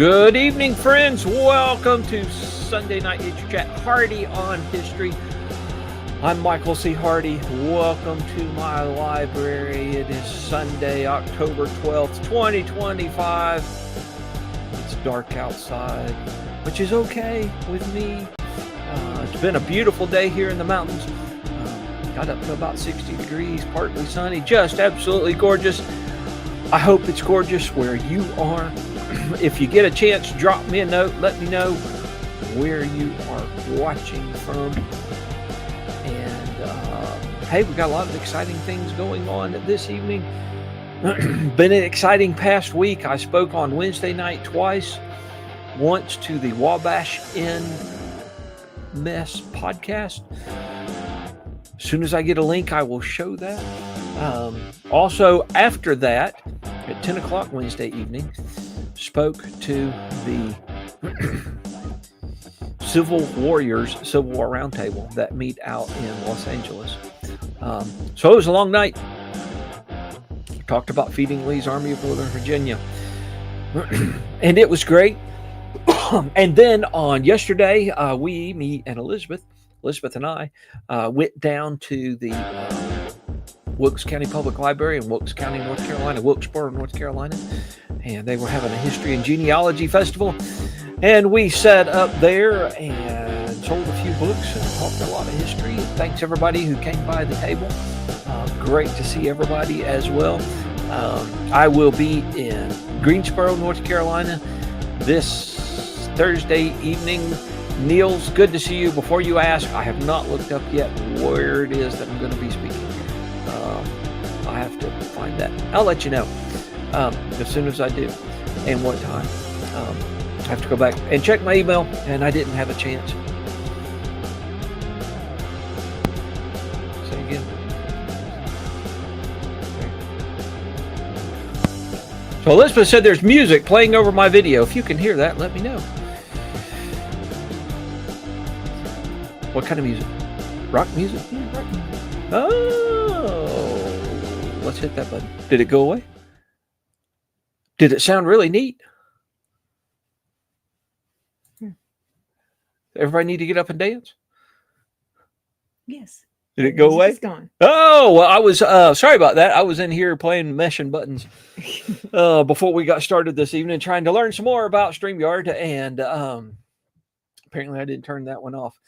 Good evening, friends. Welcome to Sunday Night Nature Chat, Hardy on History. I'm Michael C. Hardy. Welcome to my library. It is Sunday, October 12th, 2025. It's dark outside, which is okay with me. It's been a beautiful day here in the mountains. Got up to about 60 degrees, partly sunny, just absolutely gorgeous. I hope it's gorgeous where you are. If you get a chance, drop me a note. Let me know where you are watching from. And hey, we got a lot of exciting things going on this evening. Been an exciting past week. I spoke on Wednesday night twice. Once to the Wabash Inn Mess podcast. As soon as I get a link, I will show that. Also, after that, at 10 o'clock Wednesday evening, spoke to the Civil War Roundtable that meet out in Los Angeles. So it was a long night. Talked about feeding Lee's Army of Northern Virginia. And it was great. And then on yesterday, me and Elizabeth and I, went down to the Wilkes County Public Library in Wilkes County, North Carolina, Wilkesboro, North Carolina. And they were having a history and genealogy festival. And we sat up there and sold a few books and talked a lot of history. Thanks everybody who came by the table. Great to see everybody as well. I will be in Greensboro, North Carolina this Thursday evening. Niels, good to see you. Before you ask, I have not looked up yet where it is that I'm going to be speaking. I have to find that. I'll let you know as soon as I do and what time. I have to go back and check my email, and I didn't have a chance. Say again. Okay. So Elizabeth said there's music playing over my video. If you can hear that, let me know. What kind of music? Rock music? Yeah, rock music. Oh, let's hit that button. Did it go away? Did it sound really neat? Everybody need to get up and dance? Yes. Did it go away? It's gone. Oh, well, I was sorry about that. I was in here playing meshing buttons before we got started this evening, trying to learn some more about StreamYard, and apparently I didn't turn that one off.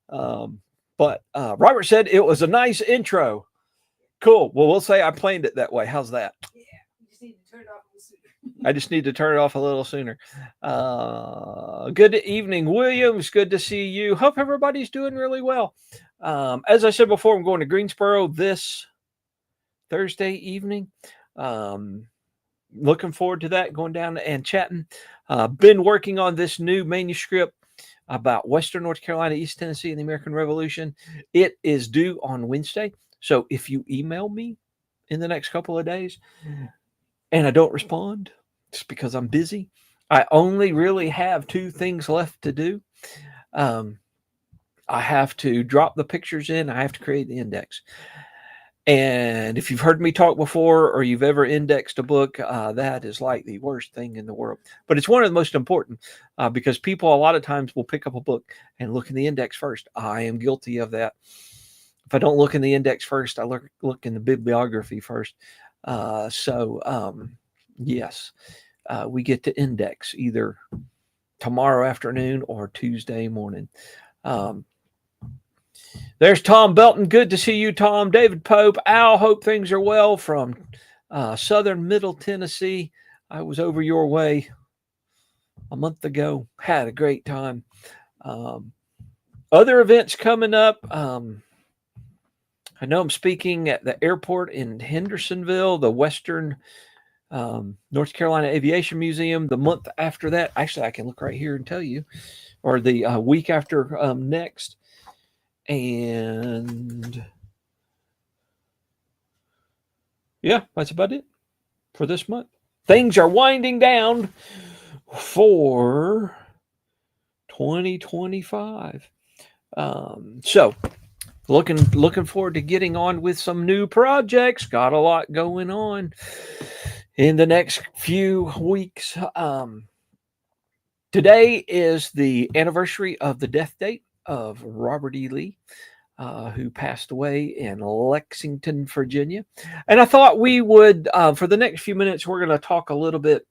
But Robert said it was a nice intro. Cool. Well, we'll say I planned it that way. How's that? Yeah, you just need to turn it off a little sooner. I just need to turn it off a little sooner. Good evening, Williams. Good to see you. Hope everybody's doing really well. As I said before, I'm going to Greensboro this Thursday evening. Looking forward to that, going down and chatting. Been working on this new manuscript about Western North Carolina, East Tennessee, and the American Revolution. It is due on Wednesday. So if you email me in the next couple of days and I don't respond, it's because I'm busy. I only really have two things left to do. I have to drop the pictures in. I have to create the index. And if you've heard me talk before or you've ever indexed a book, that is like the worst thing in the world. But it's one of the most important because people a lot of times will pick up a book and look in the index first. I am guilty of that. If I don't look in the index first, I look in the bibliography first. Yes, we get to index either tomorrow afternoon or Tuesday morning. There's Tom Belton. Good to see you, Tom. David Pope. Al, hope things are well from southern Middle Tennessee. I was over your way a month ago. Had a great time. Other events coming up. I know I'm speaking at the airport in Hendersonville, the Western North Carolina Aviation Museum. The month after that, actually, I can look right here and tell you, or the week after next. And yeah, that's about it for this month. Things are winding down for 2025. So looking forward to getting on with some new projects. Got a lot going on in the next few weeks. Today is the anniversary of the death date of Robert E. Lee, who passed away in Lexington, Virginia. And I thought we would, for the next few minutes, we're going to talk a little bit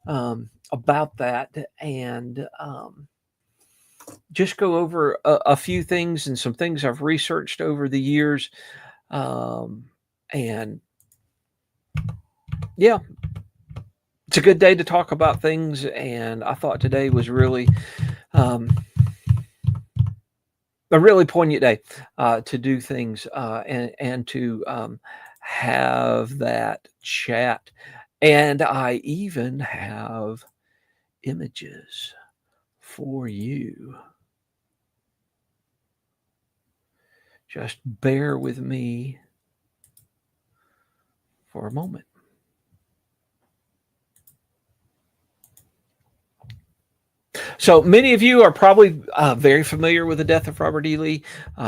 about that and just go over a few things and some things I've researched over the years. And yeah, it's a good day to talk about things. And I thought today was really a really poignant day to do things and to have that chat. And I even have images for you. Just bear with me for a moment. So many of you are probably very familiar with the death of Robert E. Lee.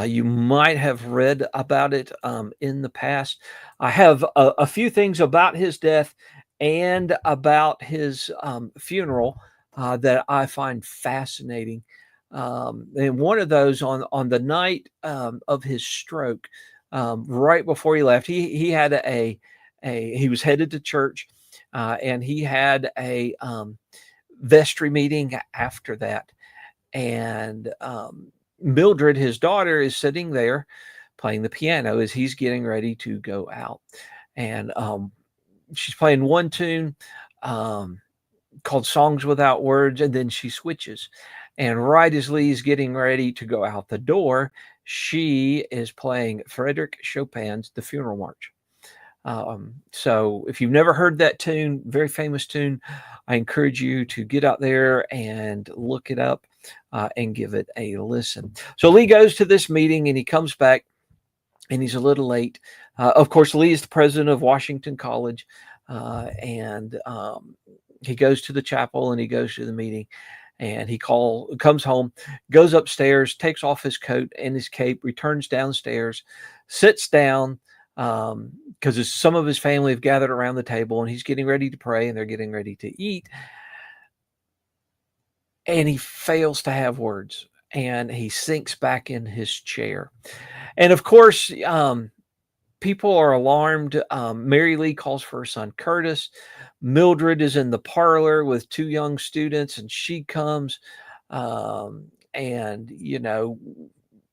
You might have read about it in the past. I have a few things about his death and about his funeral that I find fascinating. And one of those on the night of his stroke, right before he left, he had he was headed to church, and he had a vestry meeting after that. And Mildred, his daughter, is sitting there playing the piano as he's getting ready to go out. And she's playing one tune called Songs Without Words, and then she switches. And right as Lee's getting ready to go out the door, she is playing Frederick Chopin's The Funeral March. So if you've never heard that tune, very famous tune, I encourage you to get out there and look it up and give it a listen. So Lee goes to this meeting and he comes back and he's a little late. Of course, Lee is the president of Washington College, and he goes to the chapel and he goes to the meeting. And he comes home, goes upstairs, takes off his coat and his cape, returns downstairs, sits down, because some of his family have gathered around the table and he's getting ready to pray and they're getting ready to eat. And he fails to have words and he sinks back in his chair. And of course, people are alarmed. Mary Lee calls for her son, Curtis. Mildred is in the parlor with two young students and she comes. And, you know,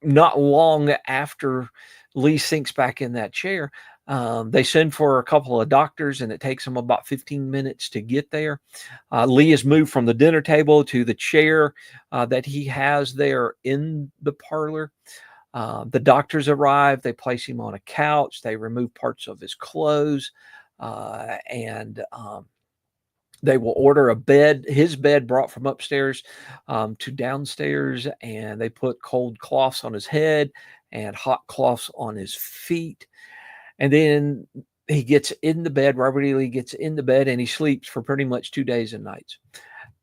not long after Lee sinks back in that chair, they send for a couple of doctors and it takes them about 15 minutes to get there. Lee is moved from the dinner table to the chair that he has there in the parlor. The doctors arrive, they place him on a couch, they remove parts of his clothes, and they will order his bed brought from upstairs to downstairs, and they put cold cloths on his head and hot cloths on his feet. And then he gets in the bed, Robert E. Lee gets in the bed, and he sleeps for pretty much 2 days and nights.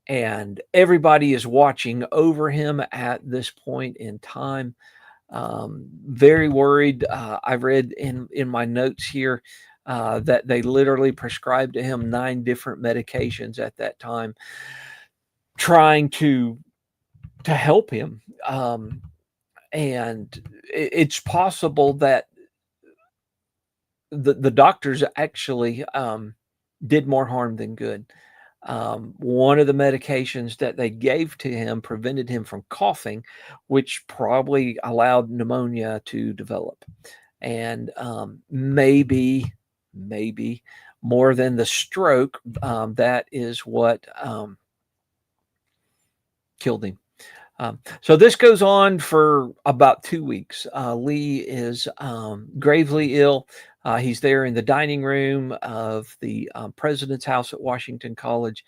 And everybody is watching over him at this point in time. Very worried. I read in my notes here that they literally prescribed to him 9 different medications at that time, trying to help him. And it's possible that the doctors actually did more harm than good. One of the medications that they gave to him prevented him from coughing, which probably allowed pneumonia to develop. And maybe more than the stroke, that is what killed him. So this goes on for about 2 weeks. Lee is gravely ill. He's there in the dining room of the president's house at Washington College.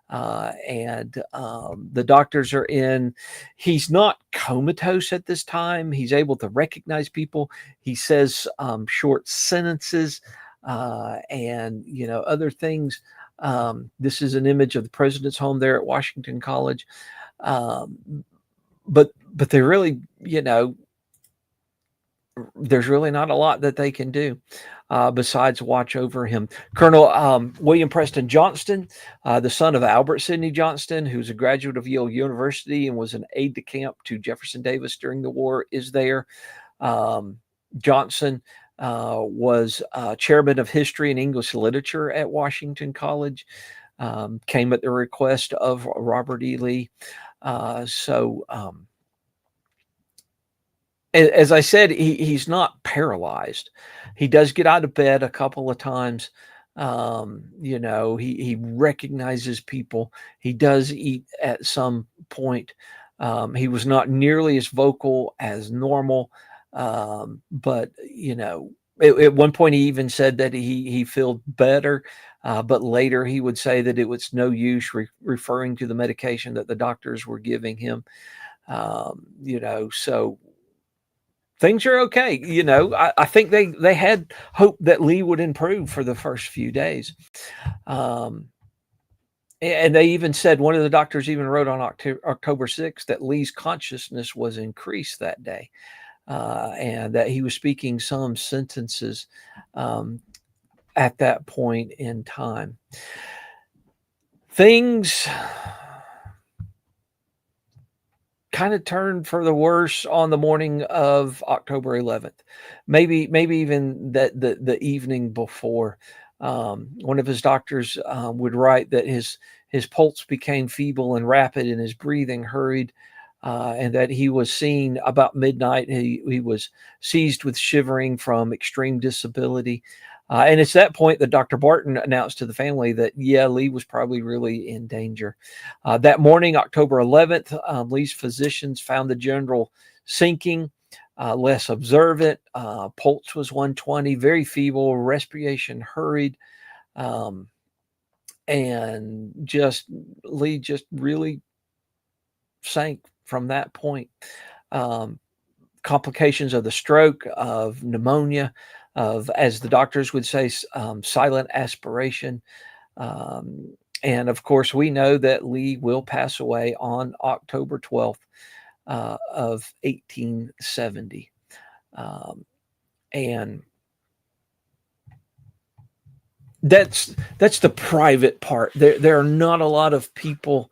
And the doctors are in. He's not comatose at this time. He's able to recognize people. He says short sentences and other things. This is an image of the president's home there at Washington College. But they really, there's really not a lot that they can do besides watch over him. Colonel William Preston Johnston, the son of Albert Sidney Johnston, who's a graduate of Yale University and was an aide-de-camp to Jefferson Davis during the war, is there. Johnson was chairman of history and English literature at Washington College, came at the request of Robert E. Lee. As I said, he's not paralyzed. He does get out of bed a couple of times. He recognizes people. He does eat at some point. He was not nearly as vocal as normal. But at one point he even said that he felt better. But later he would say that it was no use, referring to the medication that the doctors were giving him. So things are okay. I think they had hope that Lee would improve for the first few days. And they even said, one of the doctors even wrote on October 6th that Lee's consciousness was increased that day, and that he was speaking some sentences at that point in time. Things kind of turned for the worse on the morning of October 11th, maybe even the evening before. One of his doctors would write that his pulse became feeble and rapid and his breathing hurried, and that he was seen about midnight. He was seized with shivering from extreme disability. And it's that point that Dr. Barton announced to the family that, Lee was probably really in danger. That morning, October 11th, Lee's physicians found the general sinking, less observant. Pulse was 120, very feeble, respiration hurried. And Lee just really sank from that point. Complications of the stroke, of pneumonia, of, as the doctors would say, silent aspiration. And of course, we know that Lee will pass away on October 12th of 1870. And that's the private part. There are not a lot of people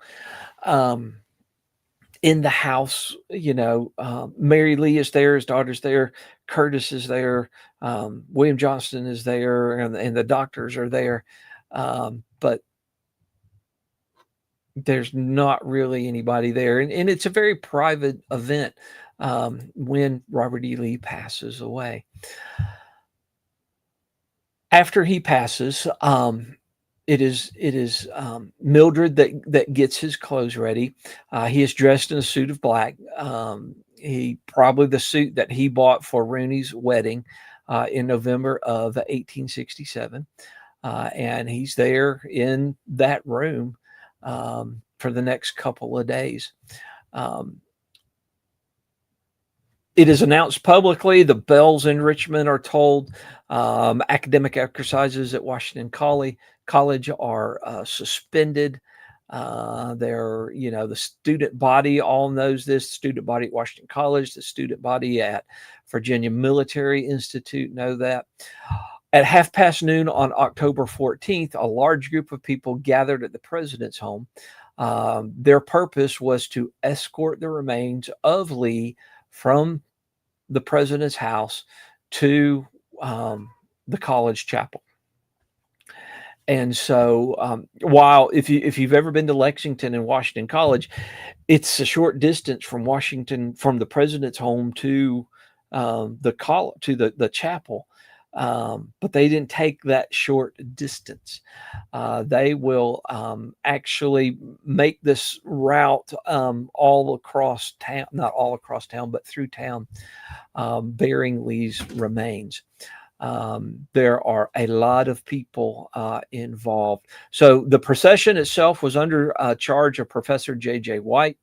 in the house. Mary Lee is there, his daughter's there, Curtis is there, William Johnston is there, and the doctors are there. But there's not really anybody there. And it's a very private event when Robert E. Lee passes away. After he passes, it is Mildred that gets his clothes ready. He is dressed in a suit of black. He probably the suit that he bought for Rooney's wedding in November of 1867. And he's there in that room for the next couple of days. It is announced publicly. The bells in Richmond are tolled. Academic exercises at Washington College are suspended. The student body all knows this. Student body at Washington College, the student body at Virginia Military Institute know that. At noon on October 14th, a large group of people gathered at the president's home. Their purpose was to escort the remains of Lee from the president's house to the college chapel. And so while if you've ever been to Lexington and Washington College, it's a short distance from Washington, from the president's home to the chapel. But they didn't take that short distance. They will actually make this route all across town, not all across town, but through town, bearing Lee's remains. There are a lot of people involved. So the procession itself was under charge of Professor J.J. White.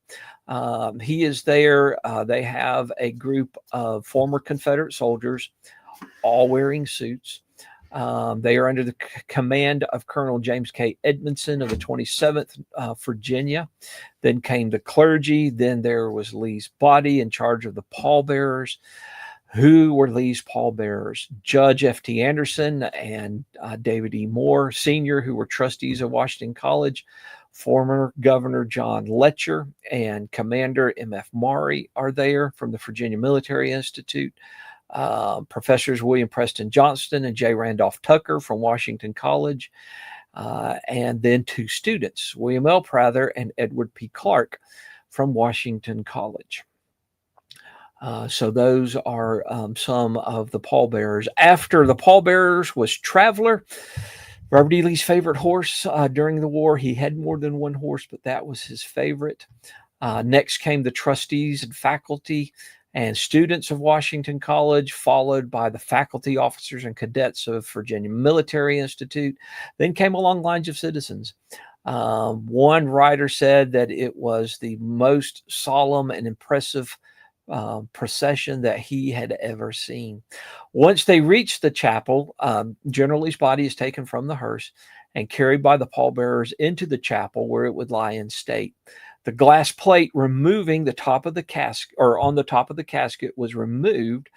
He is there. They have a group of former Confederate soldiers, all wearing suits. They are under the command of Colonel James K. Edmondson of the 27th Virginia. Then came the clergy. Then there was Lee's body in charge of the pallbearers. Who were Lee's pallbearers? Judge F.T. Anderson and David E. Moore, Sr., who were trustees of Washington College. Former Governor John Letcher and Commander M.F. Maury are there from the Virginia Military Institute. Professors William Preston Johnston and J. Randolph Tucker from Washington College. And then two students, William L. Prather and Edward P. Clark from Washington College. So those are some of the pallbearers. After the pallbearers was Traveler, Robert E. Lee's favorite horse during the war. He had more than one horse, but that was his favorite. Next came the trustees and faculty and students of Washington College, followed by the faculty, officers, and cadets of Virginia Military Institute. Then came along lines of citizens. One writer said that it was the most solemn and impressive procession that he had ever seen. Once they reached the chapel, General Lee's body is taken from the hearse and carried by the pallbearers into the chapel where it would lie in state. The glass plate removing the top of the casket, or on the top of the casket, was removed,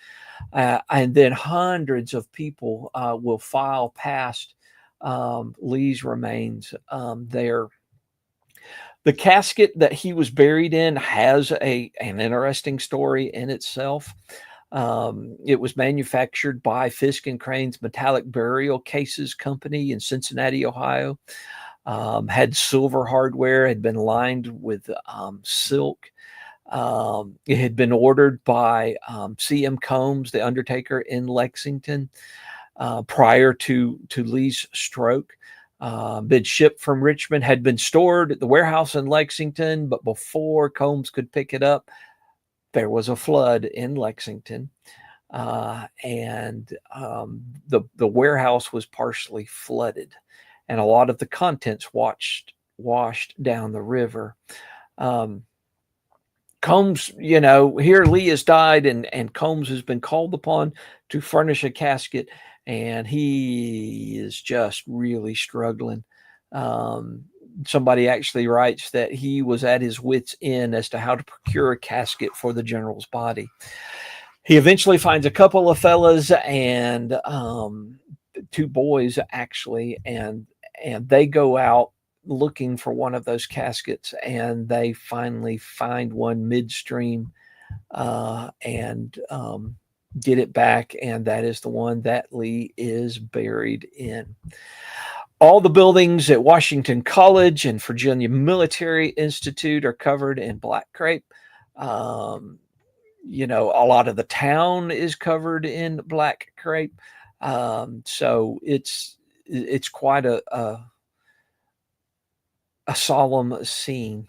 and then hundreds of people will file past Lee's remains there. The casket that he was buried in has an interesting story in itself. It was manufactured by Fisk and Crane's Metallic Burial Cases Company in Cincinnati, Ohio. Had silver hardware, had been lined with silk. It had been ordered by C.M. Combs, the undertaker in Lexington, prior to Lee's stroke. Been shipped from Richmond, had been stored at the warehouse in Lexington, but before Combs could pick it up, there was a flood in Lexington, and the warehouse was partially flooded, and a lot of the contents washed down the river. Combs, here Lee has died, and Combs has been called upon to furnish a casket, and he is just really struggling. Somebody actually writes that he was at his wit's end as to how to procure a casket for the general's body. He eventually finds a couple of fellas and two boys, actually, and they go out looking for one of those caskets, and they finally find one midstream and get it back, and that is the one that Lee is buried in. All the buildings at Washington College and Virginia Military Institute are covered in black crepe. A lot of the town is covered in black crepe. So it's quite a solemn scene.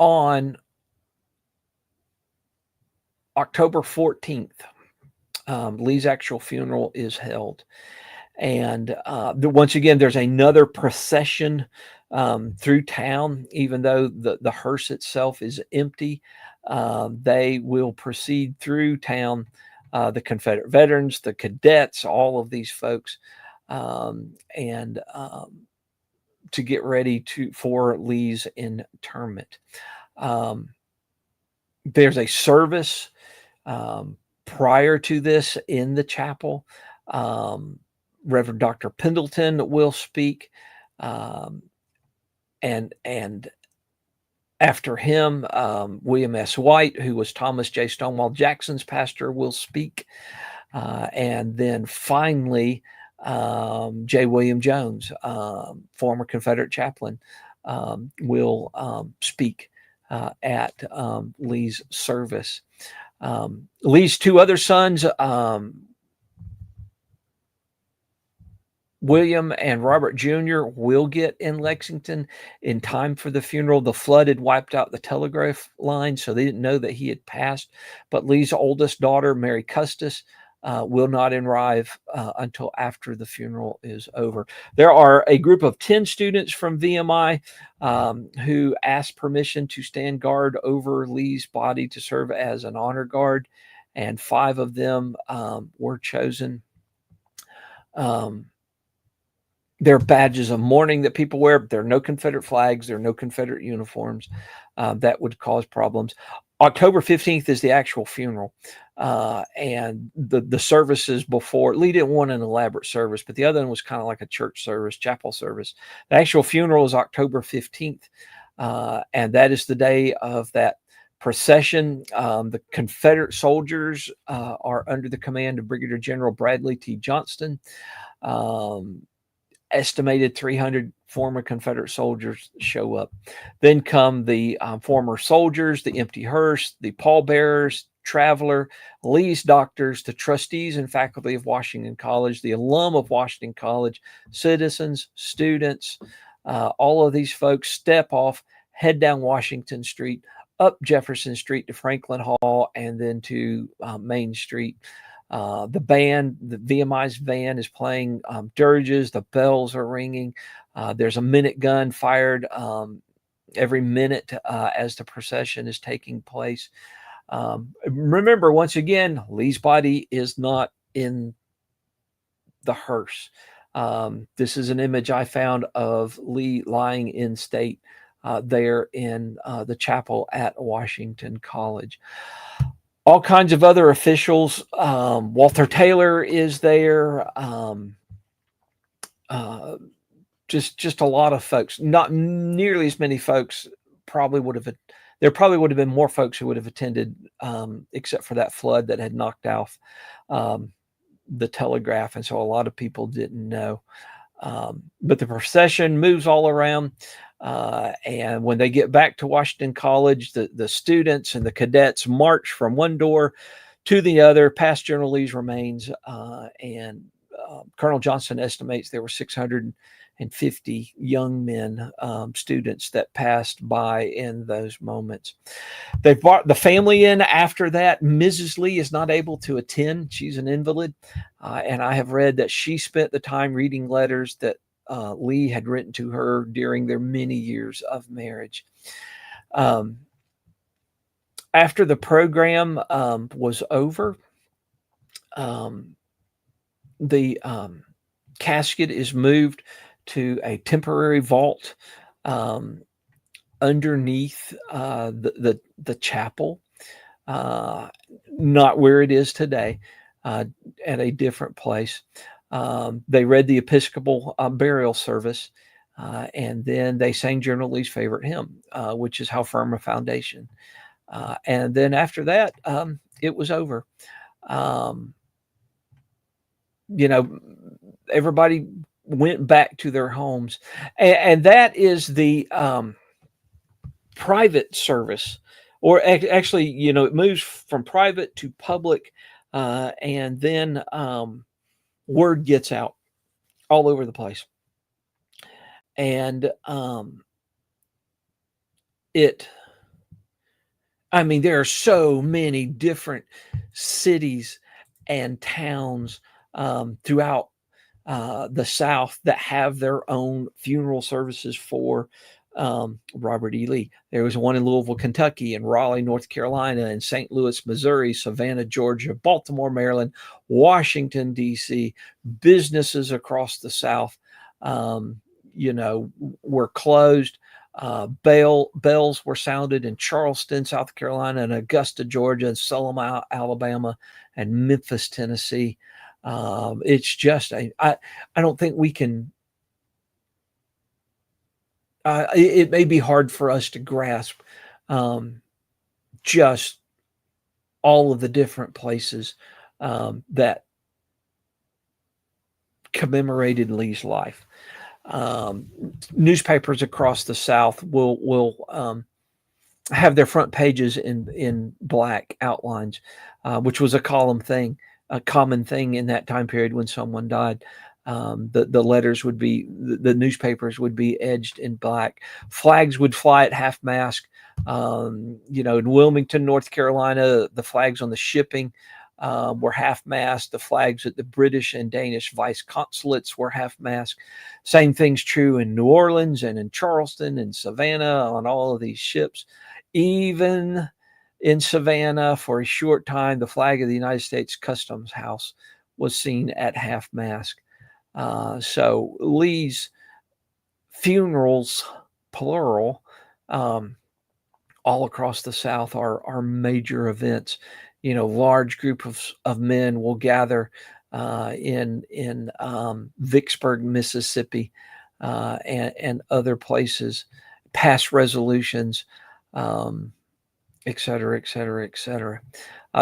On October 14th, Lee's actual funeral is held. And once again, there's another procession through town. Even though the hearse itself is empty, they will proceed through town. The Confederate veterans, the cadets, all of these folks, and to get ready for Lee's interment. There's a service prior to this in the chapel. Reverend Dr. Pendleton will speak, and after him, William S. White, who was Thomas J. Stonewall Jackson's pastor, will speak, and then finally J. William Jones, former Confederate chaplain, will speak at Lee's service. Lee's two other sons, William and Robert Jr. will get in Lexington in time for the funeral. The flood had wiped out the telegraph line, so they didn't know that he had passed. But Lee's oldest daughter, Mary Custis, will not arrive until after the funeral is over. There are a group of 10 students from VMI who asked permission to stand guard over Lee's body to serve as an honor guard, and 5 of them were chosen. There are badges of mourning that people wear, but there are no Confederate flags. There are no Confederate uniforms. That would cause problems. October 15th is the actual funeral. And the services before, Lee didn't want an elaborate service, but the other one was kind of like a church service, chapel service. The actual funeral is October 15th. And that is the day of that procession. The Confederate soldiers are under the command of Brigadier General Bradley T. Johnston. Estimated 300 former Confederate soldiers show up. Then come the former soldiers, the empty hearse, the pallbearers, traveler, Lee's doctors, the trustees and faculty of Washington College, the alum of Washington College, citizens, students. All of these folks step off, head down Washington Street, up Jefferson Street to Franklin Hall, and then to Main Street. The band, the VMI's van is playing dirges. The bells are ringing. There's a minute gun fired every minute as the procession is taking place. Remember, once again, Lee's body is not in the hearse. This is an image I found of Lee lying in state there in the chapel at Washington College. All kinds of other officials. Walter Taylor is there. Just a lot of folks. Not nearly as many folks probably would have. There probably would have been more folks who would have attended, except for that flood that had knocked off the telegraph, and so a lot of people didn't know. But the procession moves all around. And when they get back to Washington College, the students and the cadets march from one door to the other past General Lee's remains. And Colonel Johnston estimates there were 650 young men, students that passed by in those moments. They brought the family in after that. Mrs. Lee is not able to attend. She's an invalid. And I have read that she spent the time reading letters that Lee had written to her during their many years of marriage. After the program was over, the casket is moved to a temporary vault underneath the chapel, not where it is today, at a different place. They read the Episcopal burial service, and then they sang General Lee's favorite hymn, which is How Firm a Foundation. And then after that, it was over. Everybody went back to their homes. And that is the private service, or actually, it moves from private to public, and then word gets out all over the place. And there are so many different cities and towns throughout the South that have their own funeral services for Robert E. Lee. There was one in Louisville, Kentucky, in Raleigh, North Carolina, in St. Louis, Missouri, Savannah, Georgia, Baltimore, Maryland, Washington, D.C. Businesses across the South, were closed. Bells were sounded in Charleston, South Carolina, and Augusta, Georgia, and Selma, Alabama, and Memphis, Tennessee. It's just, I don't think we can, it may be hard for us to grasp just all of the different places that commemorated Lee's life. Newspapers across the South will have their front pages in black outlines, which was a common thing in that time period when someone died. The letters would be, the newspapers would be edged in black. Flags would fly at half mast. In Wilmington, North Carolina, the flags on the shipping were half mast. The flags at the British and Danish vice consulates were half mast. Same thing's true in New Orleans and in Charleston and Savannah on all of these ships. Even in Savannah, for a short time, the flag of the United States Customs House was seen at half mast. So Lee's funerals, plural, all across the South are major events. Large group of men will gather in Vicksburg, Mississippi, and other places, pass resolutions, et cetera, et cetera, et cetera.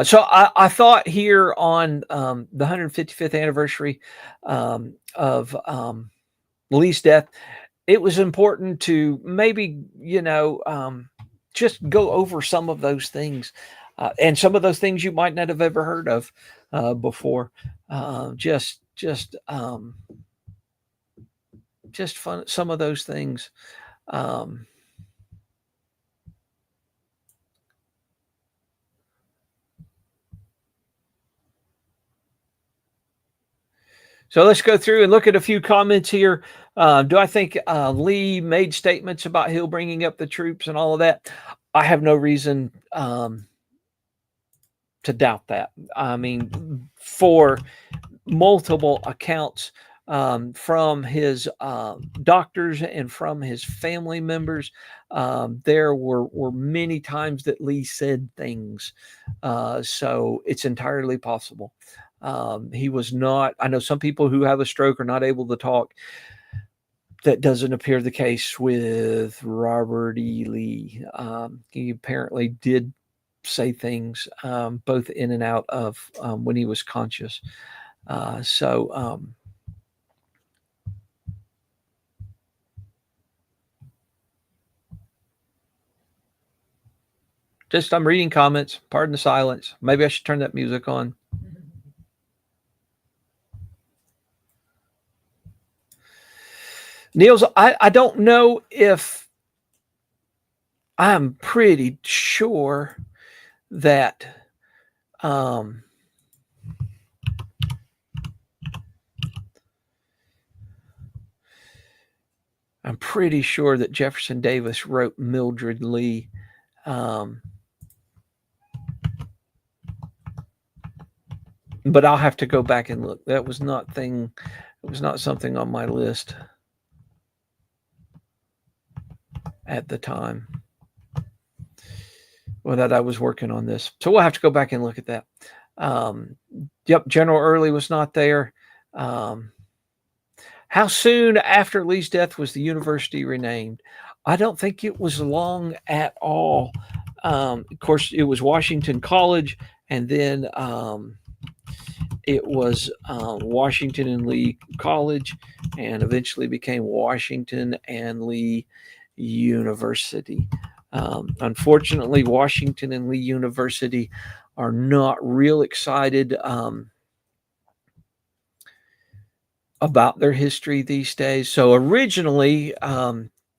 So I thought here on the 155th anniversary of Lee's death, it was important to maybe, just go over some of those things. And some of those things you might not have ever heard of before. Just fun. Some of those things. So let's go through and look at a few comments here. Do I think Lee made statements about Hill bringing up the troops and all of that? I have no reason to doubt that. I mean, for multiple accounts from his doctors and from his family members, there were many times that Lee said things. So it's entirely possible. He was not, I know some people who have a stroke are not able to talk. That doesn't appear the case with Robert E. Lee. He apparently did say things both in and out of when he was conscious. Just I'm reading comments. Pardon the silence. Maybe I should turn that music on. Niels, I don't know if I'm pretty sure that I'm pretty sure that Jefferson Davis wrote Mildred Lee. But I'll have to go back and look. It was not something on my list at the time, or that I was working on this. So we'll have to go back and look at that. Yep, General Early was not there. How soon after Lee's death was the university renamed? I don't think it was long at all. Of course, it was Washington College, and then it was Washington and Lee College, and eventually became Washington and Lee University. Unfortunately, Washington and Lee University are not real excited about their history these days. So originally,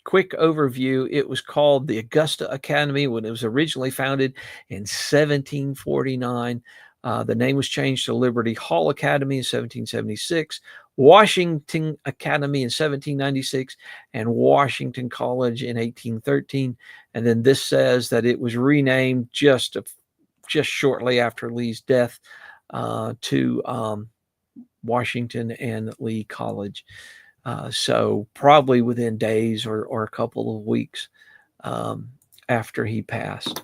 quick overview, it was called the Augusta Academy when it was originally founded in 1749. The name was changed to Liberty Hall Academy in 1776, Washington Academy in 1796, and Washington College in 1813. And then this says that it was renamed just shortly after Lee's death to Washington and Lee College. So probably within days or a couple of weeks after he passed.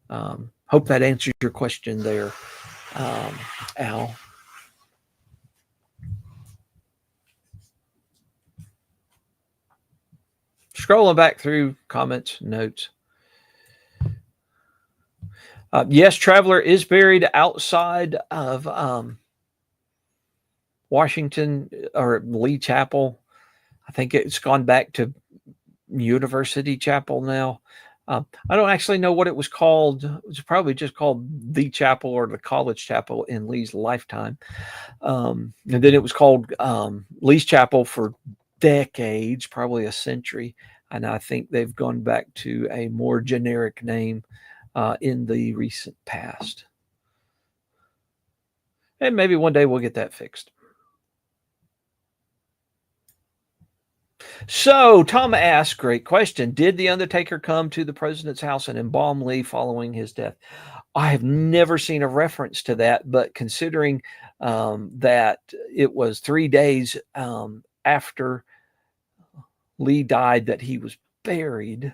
Hope that answers your question there, Al. Scrolling back through comments, notes. Yes, Traveler is buried outside of Washington or Lee Chapel. I think it's gone back to University Chapel now. I don't actually know what it was called. It was probably just called the chapel or the college chapel in Lee's lifetime. And then it was called Lee's Chapel for decades, probably a century. And I think they've gone back to a more generic name in the recent past. And maybe one day we'll get that fixed. So Tom asks, great question. Did the Undertaker come to the president's house and embalm Lee following his death? I have never seen a reference to that, but considering that it was 3 days after Lee died that he was buried,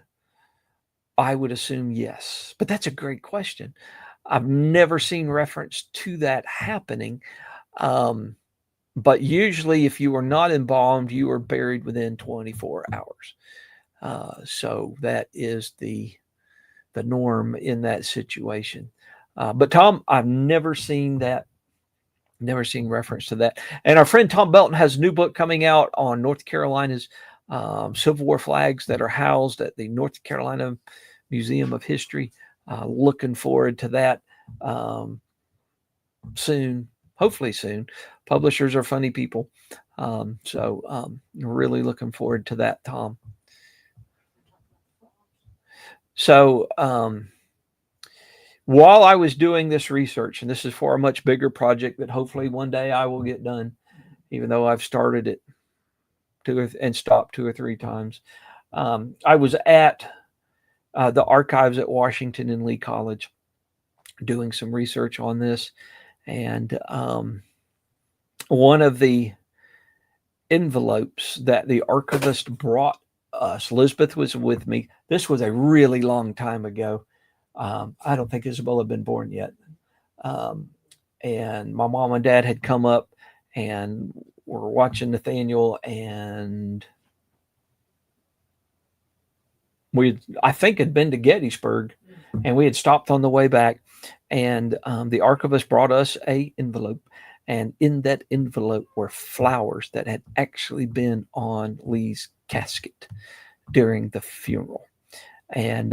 I would assume yes. But that's a great question. I've never seen reference to that happening. But usually, if you were not embalmed, you were buried within 24 hours. So that is the norm in that situation. But Tom, I've never seen that, never seen reference to that. And our friend Tom Belton has a new book coming out on North Carolina's Civil War flags that are housed at the North Carolina Museum of History. Looking forward to that soon, hopefully soon. Publishers are funny people. Really looking forward to that, Tom. So while I was doing this research, and this is for a much bigger project that hopefully one day I will get done, even though I've started it and stopped 2 or 3 times. I was at the archives at Washington and Lee College doing some research on this. And one of the envelopes that the archivist brought us, Elizabeth was with me. This was a really long time ago. I don't think Isabella had been born yet. And my mom and dad had come up and were watching Nathaniel, and I think had been to Gettysburg, and we had stopped on the way back, and the archivist brought us a envelope, and in that envelope were flowers that had actually been on Lee's casket during the funeral. And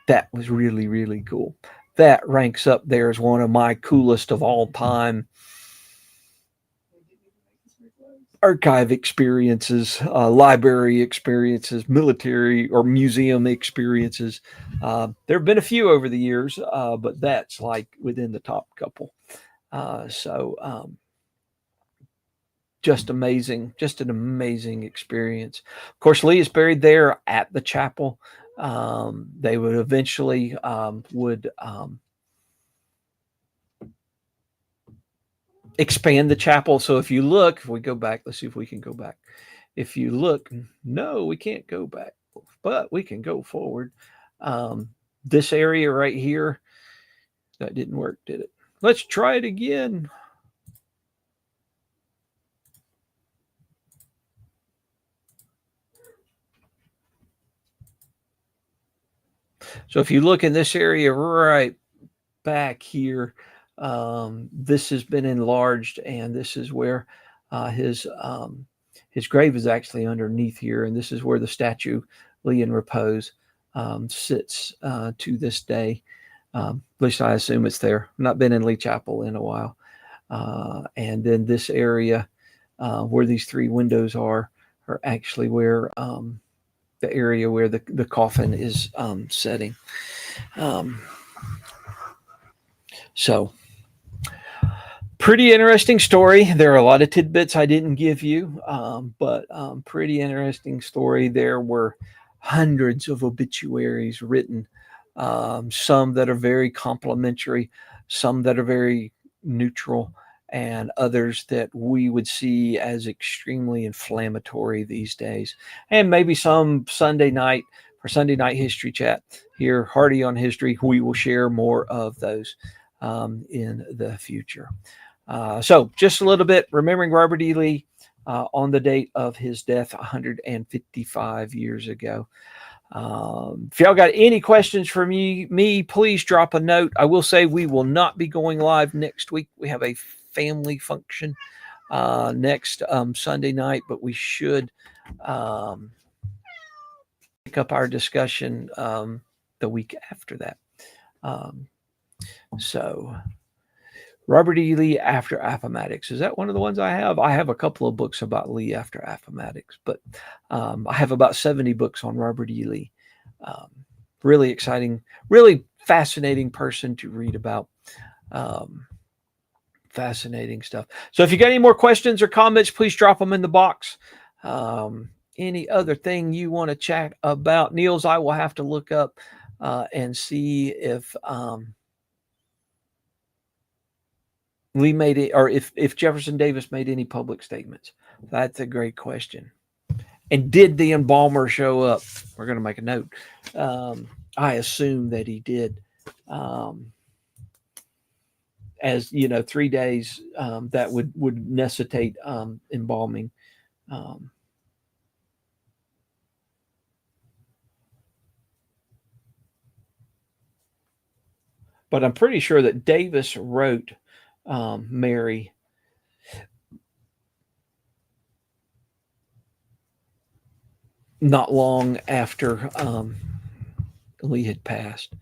that was really, really cool. That ranks up there as one of my coolest of all time archive experiences, library experiences, military or museum experiences. There have been a few over the years, but that's like within the top couple. Just amazing, just an amazing experience. Of course, Lee is buried there at the chapel. They would eventually expand the chapel. So if you look, if we go back, let's see if we can go back. If you look, no, we can't go back, but we can go forward. This area right here, that didn't work, did it? Let's try it again. So if you look in this area right back here, this has been enlarged, and this is where his grave is actually underneath here, and this is where the statue Lee in Repose sits to this day. At least I assume it's there. I've not been in Lee Chapel in a while. And then this area where these 3 windows are actually where the area where the coffin is setting. So pretty interesting story. There are a lot of tidbits I didn't give you, but pretty interesting story. There were hundreds of obituaries written, some that are very complimentary, some that are very neutral, and others that we would see as extremely inflammatory these days. And maybe some Sunday night for Sunday Night History Chat here, Hardy on History, we will share more of those in the future. So just a little bit, remembering Robert E. Lee on the date of his death 155 years ago. If y'all got any questions for me, please drop a note. I will say we will not be going live next week. We have a family function next Sunday night, but we should up our discussion the week after that. So Robert E. Lee after Appomattox. Is that one of the ones I have? I have a couple of books about Lee after Appomattox, but I have about 70 books on Robert E. Lee. Really exciting, really fascinating person to read about. Fascinating stuff. So if you got any more questions or comments, please drop them in the box. Any other thing you want to chat about, Niels, I will have to look up and see if Lee made it, or if Jefferson Davis made any public statements. That's a great question. And did the embalmer show up? We're going to make a note. I assume that he did. As 3 days that would necessitate embalming. But I'm pretty sure that Davis wrote Mary not long after Lee had passed.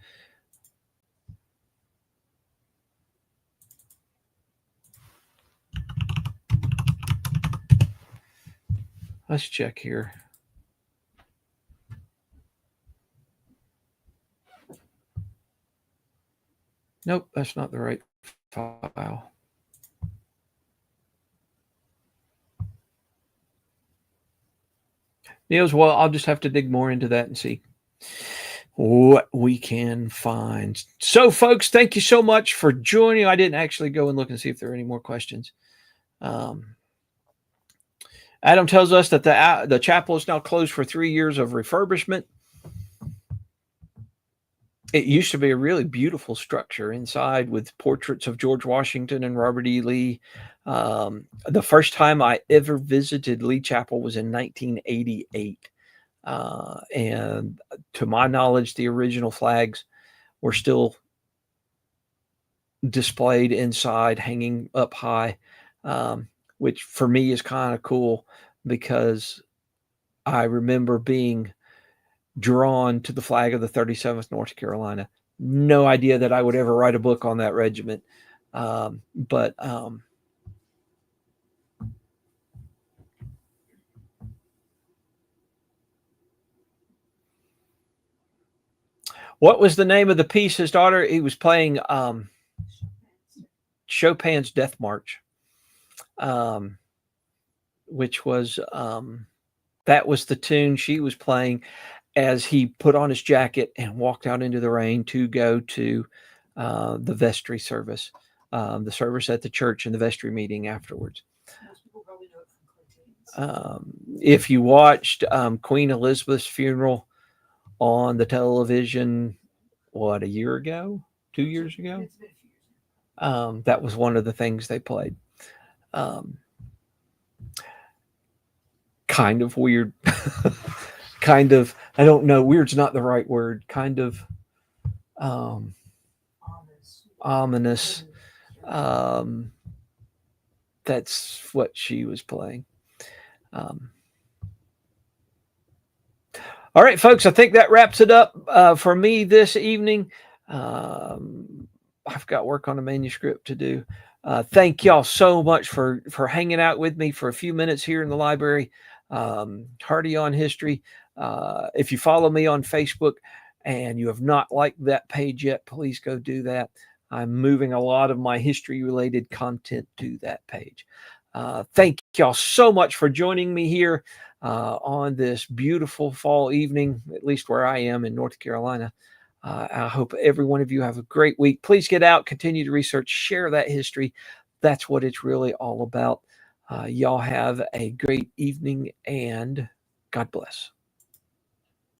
Let's check here. Nope, that's not the right file. Niels, well, I'll just have to dig more into that and see what we can find. So, folks, thank you so much for joining. I didn't actually go and look and see if there are any more questions. Adam tells us that the chapel is now closed for 3 years of refurbishment. It used to be a really beautiful structure inside with portraits of George Washington and Robert E. Lee. The first time I ever visited Lee Chapel was in 1988. And to my knowledge, the original flags were still displayed inside, hanging up high, which for me is kind of cool because I remember being drawn to the flag of the 37th North Carolina. No idea that I would ever write a book on that regiment. But what was the name of the piece his daughter? He was playing Chopin's Death March, which was that was the tune she was playing as he put on his jacket and walked out into the rain to go to the vestry service, the service at the church and the vestry meeting afterwards. If you watched Queen Elizabeth's funeral on the television, a year ago, 2 years ago, that was one of the things they played. Kind of weird. Kind of, I don't know, weird's not the right word, kind of ominous. That's what she was playing. All right, folks, I think that wraps it up for me this evening. I've got work on a manuscript to do. Thank y'all so much for hanging out with me for a few minutes here in the library. Hardy on History. If you follow me on Facebook and you have not liked that page yet, please go do that. I'm moving a lot of my history related content to that page. Thank y'all so much for joining me here on this beautiful fall evening, at least where I am in North Carolina. I hope every one of you have a great week. Please get out, continue to research, share that history. That's what it's really all about. Y'all have a great evening and God bless.